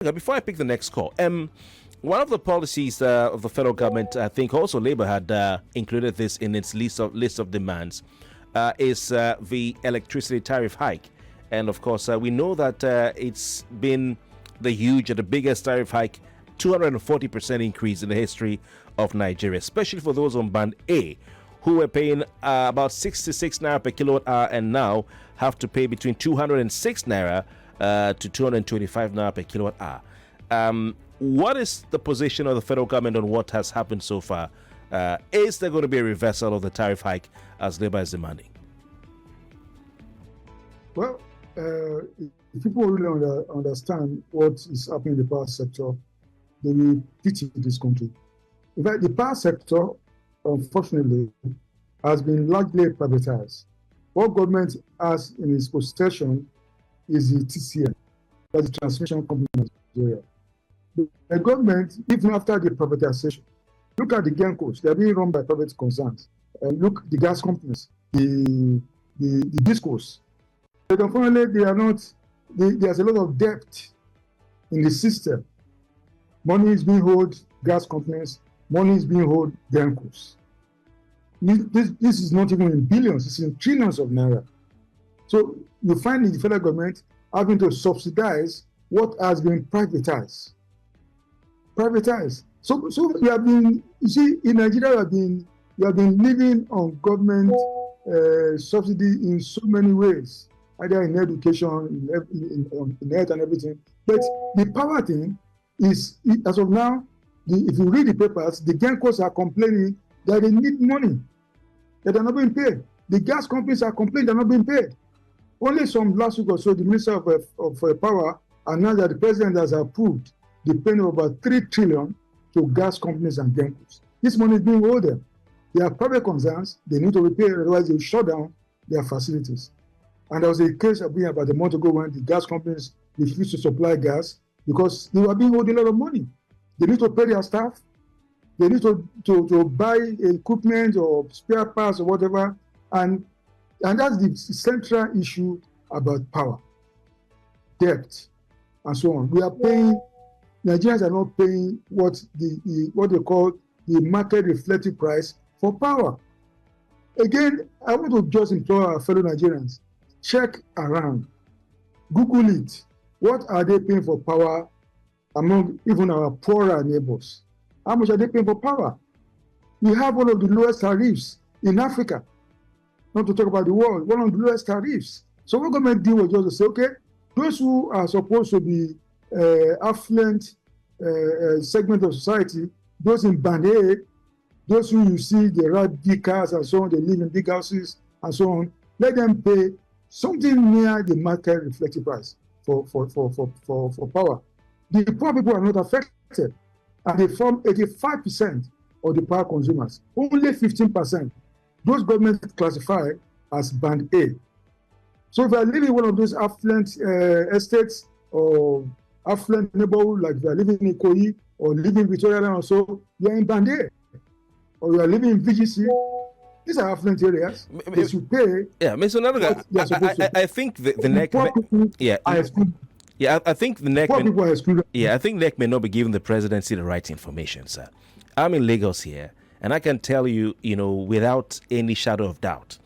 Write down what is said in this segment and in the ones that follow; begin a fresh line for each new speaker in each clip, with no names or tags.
Before I pick the next call, one of the policies of the federal government, I think also Labour had included this in its list of demands, is the electricity tariff hike. And of course, we know that it's been the biggest tariff hike, 240% increase in the history of Nigeria, especially for those on Band A, who were paying about 66 naira per kilowatt hour and now have to pay between 206 naira to 225 naira per kilowatt hour. What is the position of the federal government on what has happened so far? Is there going to be a reversal of the tariff hike as Labour is demanding?
Well, if people really understand what is happening in the power sector, they will pity this country. In fact, the power sector, unfortunately, has been largely privatized. What government has in its possession is the TCN, that's the transmission company in Nigeria. The government, even after the privatization, look at the Gencos, they are being run by private concerns. Look, the gas companies, the discos. But unfortunately, they are not, there's a lot of debt in the system. Money is being owed gas companies, money is being owed Gencos. This is not even in billions, it's in trillions of naira. So you find the federal government having to subsidize what has been privatized. So you have been, you see, in Nigeria you have been living on government subsidy in so many ways, either in education, in health and everything. But the power thing is, as of now, if you read the papers, the Gencos are complaining that they need money, that they're not being paid. The gas companies are complaining they're not being paid. Only some last week or so, the Minister of Power announced that the President has approved the payment of about 3 trillion to gas companies and Gencos. This money is being owed them. They are private concerns. They need to repay, otherwise they will shut down their facilities. And there was a case about a month ago when the gas companies refused to supply gas because they were being owed a lot of money. They need to pay their staff. They need to buy equipment or spare parts or whatever. And that's the central issue about power, debt, and so on. We are paying, Nigerians are not paying what they call the market reflective price for power. Again, I want to just implore our fellow Nigerians, check around, Google it. What are they paying for power among even our poorer neighbors? How much are they paying for power? We have one of the lowest tariffs in Africa, not to talk about the world, one of the lowest tariffs. So what government did was just to say, okay, those who are supposed to be affluent segment of society, those in Band A, those who you see, they ride big cars and so on, they live in big houses and so on, let them pay something near the market reflective price for power. The poor people are not affected, and they form 85% of the power consumers. Only 15%, those governments classify as Band A. So if you are living in one of those affluent estates or affluent neighborhood, like if you are living in Ikoyi or living in Victoria or so, you are in Band A. Or you are living in VGC, these are affluent areas. They should pay.
Yeah, Mr. Onanuga, I think the neck. I think the neck. I think NEC may not be giving the presidency the right information, sir. I'm in Lagos here, and I can tell you, without any shadow of doubt,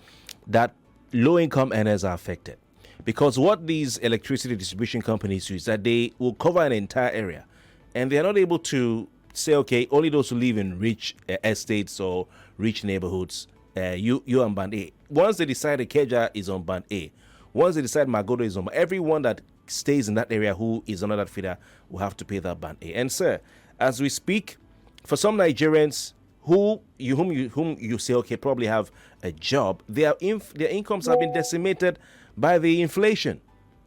that low-income earners are affected. Because what these electricity distribution companies do is that they will cover an entire area, and they are not able to say, okay, only those who live in rich estates or rich neighborhoods, you're on Band A. Once they decide Ikeja is on Band A, once they decide Magodo is on, everyone that stays in that area who is under that feeder will have to pay that Band A. And sir, as we speak, for some Nigerians whom you say, okay, probably have a job, their incomes have been decimated by the inflation.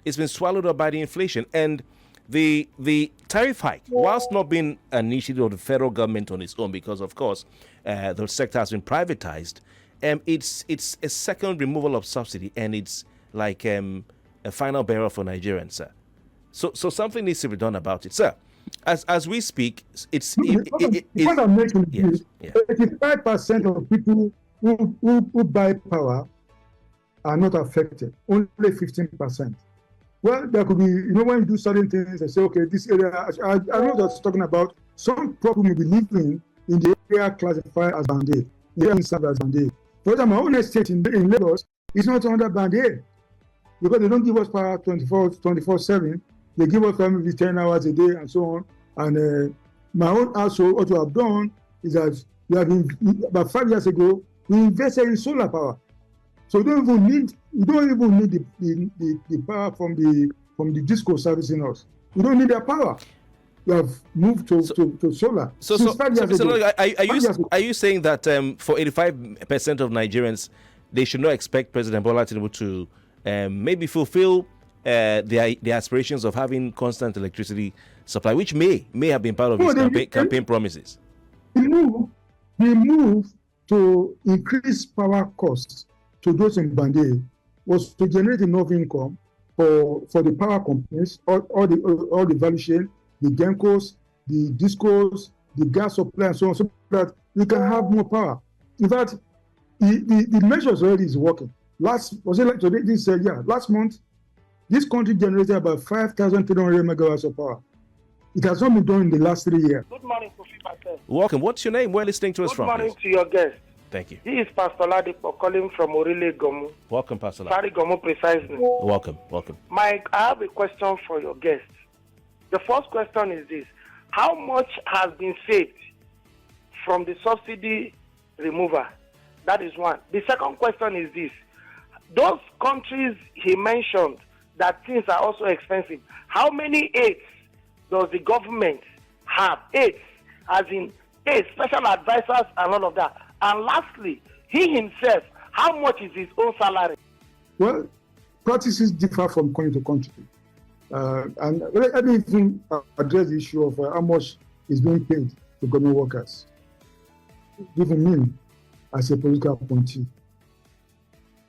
It's been swallowed up by the inflation. And the tariff hike, whilst not being an initiative of the federal government on its own, because of course the sector has been privatized, it's a second removal of subsidy, and it's like a final barrel for Nigerians, sir. So something needs to be done about it, sir. As we speak,
what I'm making is 85% of people who buy power are not affected. Only 15%. Well, there could be, when you do certain things and say, okay, this area, I know that's talking about some people may be living in the area classified as Band A, the area served as Band A. For example, my own estate in Lagos is not under Band A because they don't give us power 24/7. They give us maybe 10 hours a day and so on. And my own household, what we have done is that we have been, about 5 years ago, we invested in solar power. So we don't even need the power from the disco servicing us. We don't need their power. We have moved to solar.
So 5 years ago. Are you saying that for 85% of Nigerians, they should not expect President Bola Tinubu to maybe fulfill the aspirations of having constant electricity supply, which may have been part of his campaign promises?
He moved to increase power costs to those in Band A was to generate enough income for the power companies, all the value chain, the Gencos, the discos, the gas supply, and so on, so that we can have more power. In fact, the measures already is working. Last month, this country generated about 5,300 megawatts of power. It has not been done in the last 3 years.
Good morning, Kofi Bartels.
Welcome. What's your name? Where are you listening to us from?
Good morning to your guest.
Thank you.
This is Pastor Ladipo calling from Orile Gomu.
Welcome, Pastor Ladipo.
Sorry, Gomu precisely.
Welcome.
Mike, I have a question for your guest. The first question is this. How much has been saved from the subsidy removal? That is one. The second question is this. Those countries he mentioned that things are also expensive, how many aides does the government have? Aides, as in aides, special advisors and all of that. And lastly, he himself, how much is his own salary?
Well, practices differ from country to country. And let me even address the issue of how much is being paid to government workers. Even me, as a political appointee,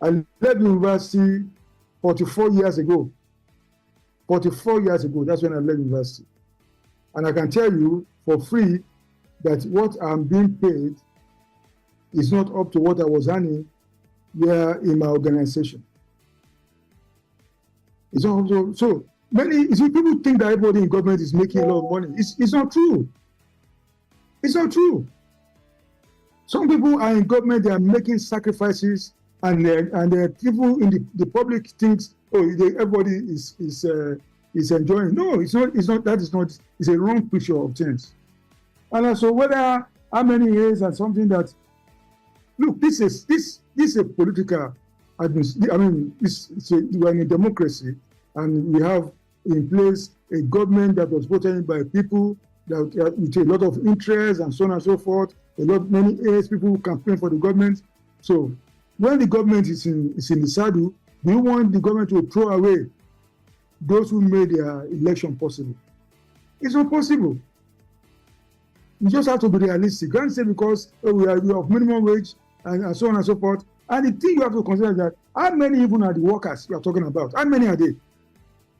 I left the university 44 years ago. 44 years ago, that's when I left university. And I can tell you for free that what I'm being paid is not up to what I was earning there in my organization. It's not so people think that everybody in government is making a lot of money. It's not true. It's not true. Some people are in government, they are making sacrifices, and people in the public thinks, everybody is enjoying. No, it's not. That is not. It's a wrong picture of things. And also, whether how many years and something that, look, this is a political. I mean, we're in a democracy, and we have in place a government that was voted by people that with a lot of interest and so on and so forth. Many years people who campaign for the government. So when the government is in the saddle, do you want the government to throw away those who made their election possible? It's not possible. You just have to be realistic. Can't say because we have minimum wage and so on and so forth. And the thing you have to consider is that how many even are the workers you are talking about? How many are they?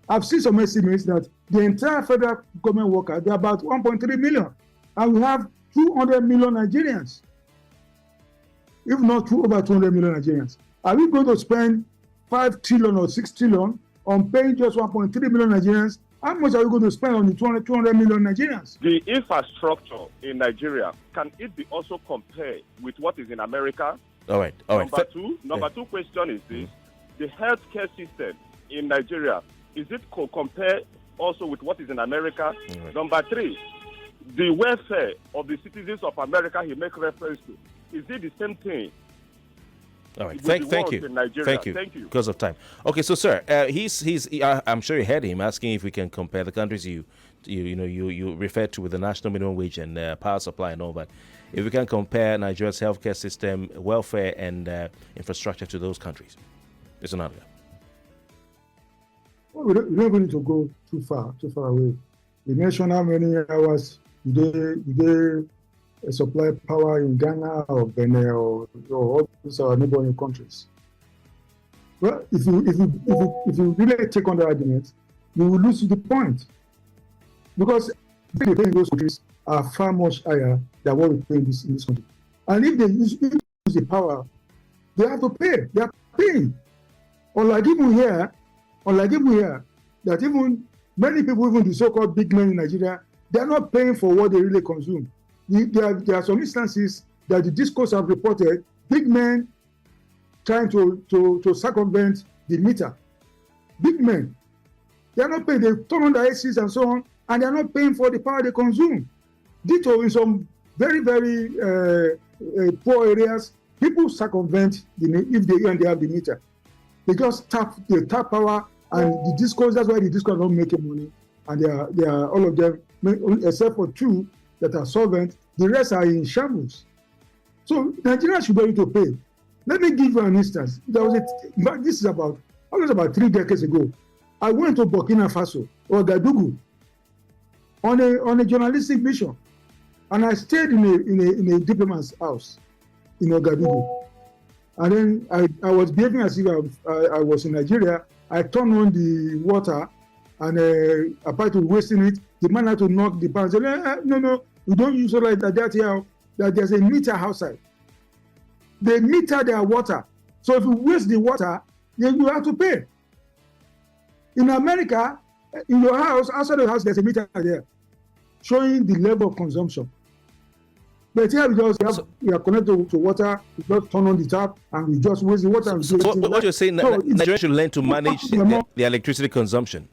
I've seen some estimates that the entire federal government workers, they're about 1.3 million. And we have 200 million Nigerians. If not over 200 million Nigerians. Are we going to spend 5 trillion or 6 trillion on paying just 1.3 million Nigerians? How much are we going to spend on the 200 million Nigerians?
The infrastructure in Nigeria, can it be also compared with what is in America?
All right.
Number two question is this. The healthcare system in Nigeria, is it compared also with what is in America? Right. Number three, the welfare of the citizens of America he makes reference to, is it the same thing?
All right. Thank you. Thank you. Because of time. Okay, so sir, I'm sure you heard him asking if we can compare the countries you referred to with the national minimum wage and power supply and all that. If we can compare Nigeria's healthcare system, welfare, and infrastructure to those countries, Mr. Onanuga.
Well, we don't need to go too far away. You mentioned how many hours they supply power in Ghana or Benin or all these our neighboring countries. Well, if you really take on the argument, you will lose the point. Because the pay in those countries are far much higher than what we pay in this country. And if they use the power, they have to pay. They are paying. Unlike even here, that even many people, even the so-called big men in Nigeria, they are not paying for what they really consume. There are some instances that the discourse have reported, big men trying to circumvent the meter. Big men, they are not paying. They turn on the ACs and so on, and they are not paying for the power they consume. Ditto in some very, very poor areas, people circumvent if they have the meter. They just tap power, and the discourse. That's why the discourse are not making money, and they are all of them, except for 2 that are solvent. The rest are in shambles. So Nigeria should be able to pay. Let me give you an instance. This is almost about 3 decades ago. I went to Burkina Faso or Gadugu on a journalistic mission, and I stayed in a diplomat's house in Ouagadougou. And then I was behaving as if I was in Nigeria. I turned on the water, and apart from wasting it, the man had to knock the pan and say, no, we don't use it like that here. That there's a meter outside. They meter their water. So if you waste the water, then you have to pay. In America, in your house, outside the house, there's a meter there showing the level of consumption. But here we are connected to water, we just turn on the tap and we just waste the water.
So what you're saying, Nigeria should learn to manage the electricity consumption.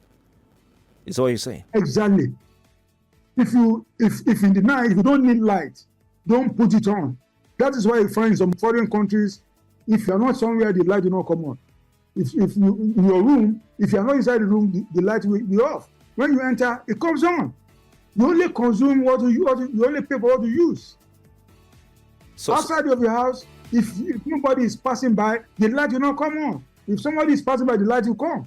Is what you're saying?
Exactly. If in the night, if you don't need light, don't put it on. That is why you find in some foreign countries, if you're not somewhere, the light will not come on. If you in your room, if you're not inside the room, the light will be off. When you enter, it comes on. You only consume you only pay for what you use. So, outside of your house, if nobody is passing by, the light will not come on. If somebody is passing by, the light will come.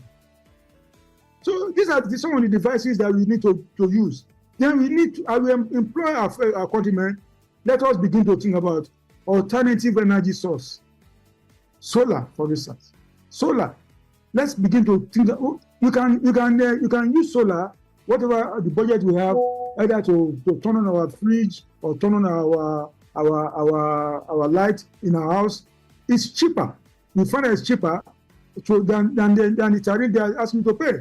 So these are some of the devices that we need to use. Then we need to, I will employ our countrymen. Let us begin to think about alternative energy source. Solar, for instance. Solar. Let's begin to think. You can use solar, whatever the budget we have, either to turn on our fridge or turn on our light in our house. It's cheaper. We find that it's cheaper than the tariff they are asking to pay.